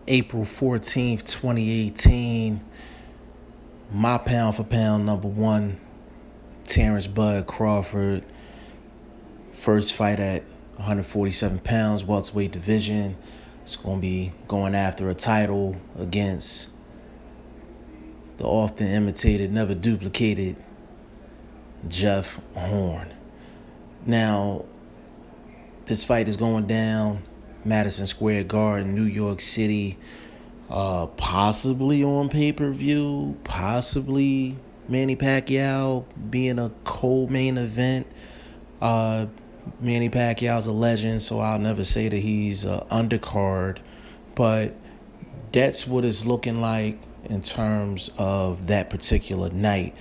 April 14th, 2018. My pound for pound number one, Terrence Bud Crawford. First fight at 147 pounds, welterweight division. It's going to be going after a title against the often imitated, never duplicated Jeff Horn. Now, this fight is going down Madison Square Garden, New York City, possibly on pay-per-view, possibly Manny Pacquiao being a co-main event. Manny Pacquiao's a legend, so I'll never say that he's an undercard, but that's what it's looking like in terms of that particular night.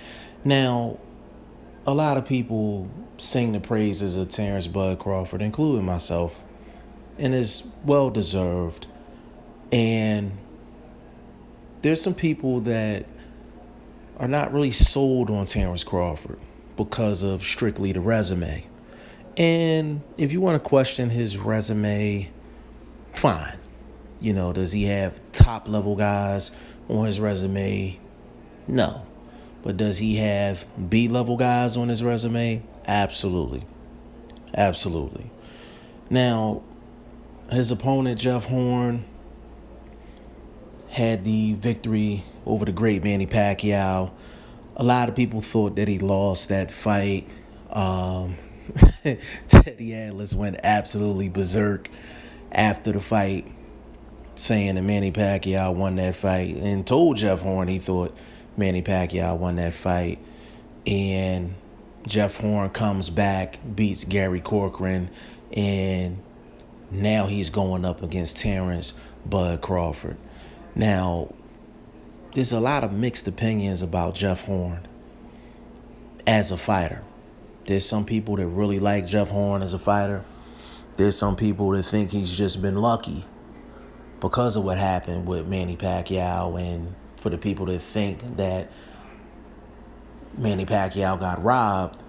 Now, a lot of people sing the praises of Terrence Bud Crawford, including myself, and it's well-deserved. And there's some people that are not really sold on Terrence Crawford because of strictly the resume. And if you want to question his resume, fine. You know, does he have top-level guys on his resume? No. But does he have B-level guys on his resume? Absolutely. Absolutely. Now, his opponent, Jeff Horn, had the victory over the great Manny Pacquiao. A lot of people thought that he lost that fight. Teddy Atlas went absolutely berserk after the fight, saying that Manny Pacquiao won that fight, and told Jeff Horn he thought Manny Pacquiao won that fight. And Jeff Horn comes back, beats Gary Corcoran, and now he's going up against Terrence Bud Crawford. Now, there's a lot of mixed opinions about Jeff Horn as a fighter. There's some people that really like Jeff Horn as a fighter. There's some people that think he's just been lucky because of what happened with Manny Pacquiao, and for the people that think that Manny Pacquiao got robbed,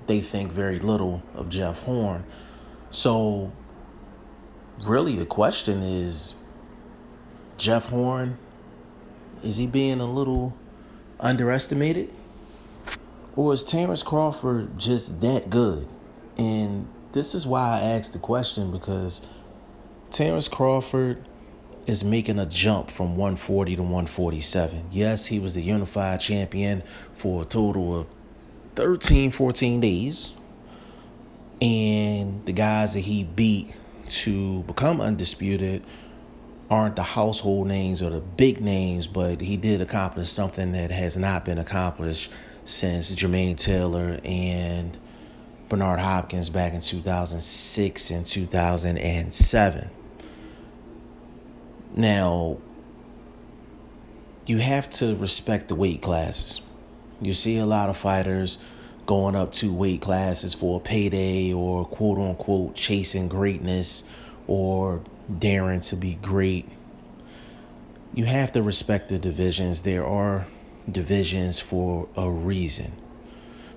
they think very little of Jeff Horn. So, really the question is, Jeff Horn, is he being a little underestimated? Or is Terrence Crawford just that good? And this is why I asked the question, because Terrence Crawford is making a jump from 140 to 147. Yes, he was the unified champion for a total of 13, 14 days. And the guys that he beat to become undisputed aren't the household names or the big names, but he did accomplish something that has not been accomplished since Jermaine Taylor and Bernard Hopkins back in 2006 and 2007. Now, you have to respect the weight classes. You see a lot of fighters going up to weight classes for a payday, or quote-unquote chasing greatness, or daring to be great. You have to respect the divisions. There are divisions for a reason.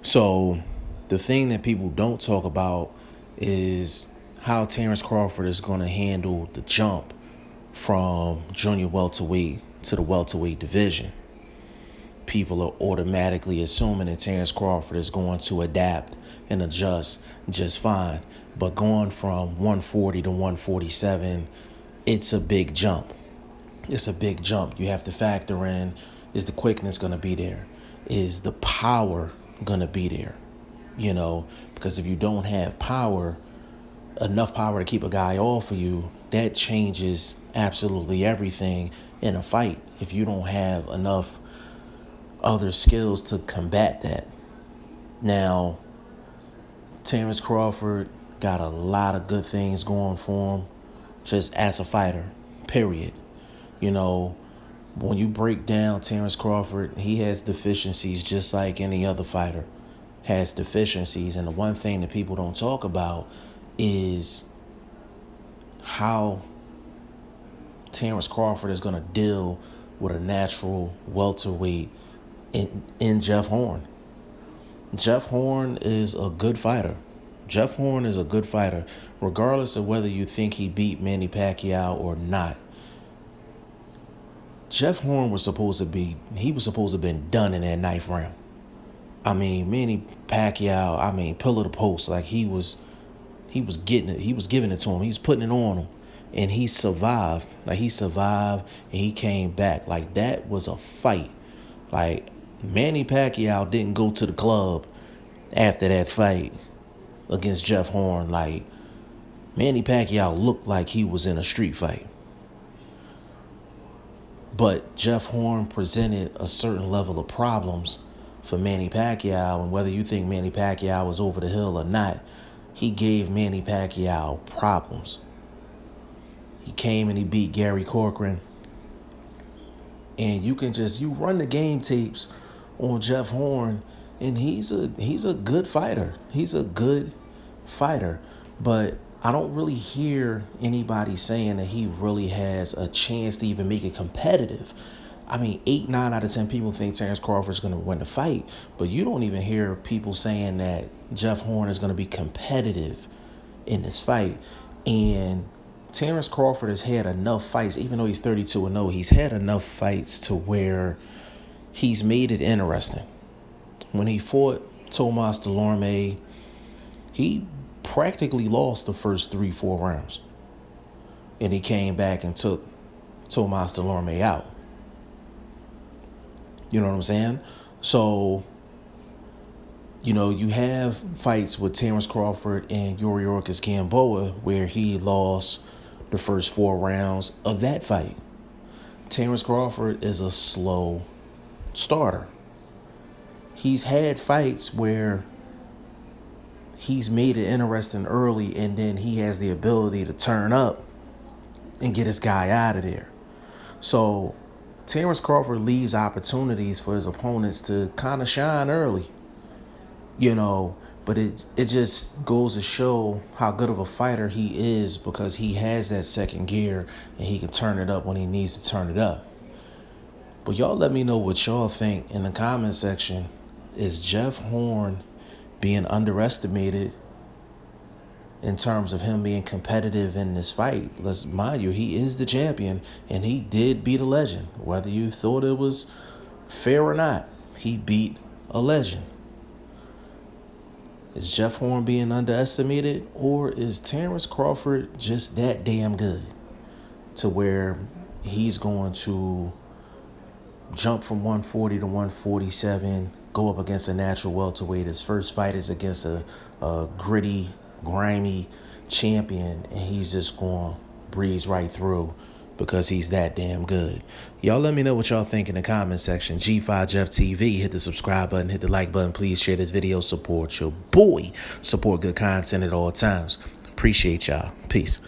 So the thing that people don't talk about is how Terrence Crawford is going to handle the jump from junior welterweight to the welterweight division. People are automatically assuming that Terrence Crawford is going to adapt and adjust just fine. But going from 140 to 147, it's a big jump. It's a big jump. You have to factor in, is the quickness going to be there? Is the power going to be there? You know, because if you don't have power, enough power to keep a guy off of you, that changes absolutely everything in a fight if you don't have enough other skills to combat that. Now, Terrence Crawford got a lot of good things going for him just as a fighter, period. You know, when you break down Terrence Crawford, he has deficiencies just like any other fighter has deficiencies. And the one thing that people don't talk about is how Terrence Crawford is going to deal with a natural welterweight in Jeff Horn. Jeff Horn is a good fighter. Jeff Horn is a good fighter, regardless of whether you think he beat Manny Pacquiao or not. Jeff Horn was supposed to have been done in that ninth round. I mean, Manny Pacquiao, pillar to post. Like he was getting it. He was giving it to him. He was putting it on him. And he survived. Like he survived and he came back. Like that was a fight. Like Manny Pacquiao didn't go to the club after that fight against Jeff Horn. Like Manny Pacquiao looked like he was in a street fight. But Jeff Horn presented a certain level of problems for Manny Pacquiao, and whether you think Manny Pacquiao was over the hill or not, he gave Manny Pacquiao problems. He came and he beat Gary Corcoran. And you run the game tapes on Jeff Horn, and he's a good fighter. He's a good fighter. But I don't really hear anybody saying that he really has a chance to even make it competitive. 8, 9 out of 10 people think Terrence Crawford's going to win the fight, but you don't even hear people saying that Jeff Horn is going to be competitive in this fight. And Terrence Crawford has had enough fights, even though he's 32-0, he's had enough fights to where he's made it interesting. When he fought Tomas Delorme, he practically lost the first 3-4 rounds. And he came back and took Tomas Delorme out. You know what I'm saying? So, you have fights with Terrence Crawford and Yuriorkis Gamboa where he lost the first 4 rounds of that fight. Terrence Crawford is a slow starter. He's had fights where he's made it interesting early, and then he has the ability to turn up and get his guy out of there. So Terrence Crawford leaves opportunities for his opponents to kind of shine early, but it just goes to show how good of a fighter he is, because he has that second gear and he can turn it up when he needs to turn it up. But y'all let me know what y'all think in the comment section. Is Jeff Horn being underestimated in terms of him being competitive in this fight? Let's mind you, he is the champion and he did beat a legend. Whether you thought it was fair or not, he beat a legend. Is Jeff Horn being underestimated, or is Terrence Crawford just that damn good to where he's going to jump from 140 to 147, go up against a natural welterweight? His first fight is against a gritty, grimy champion, and he's just going to breeze right through because he's that damn good. Y'all let me know what y'all think in the comment section. G5 Jeff TV. Hit the subscribe button, hit the like button. Please share this video. Support your boy. Support good content at all times. Appreciate y'all. Peace.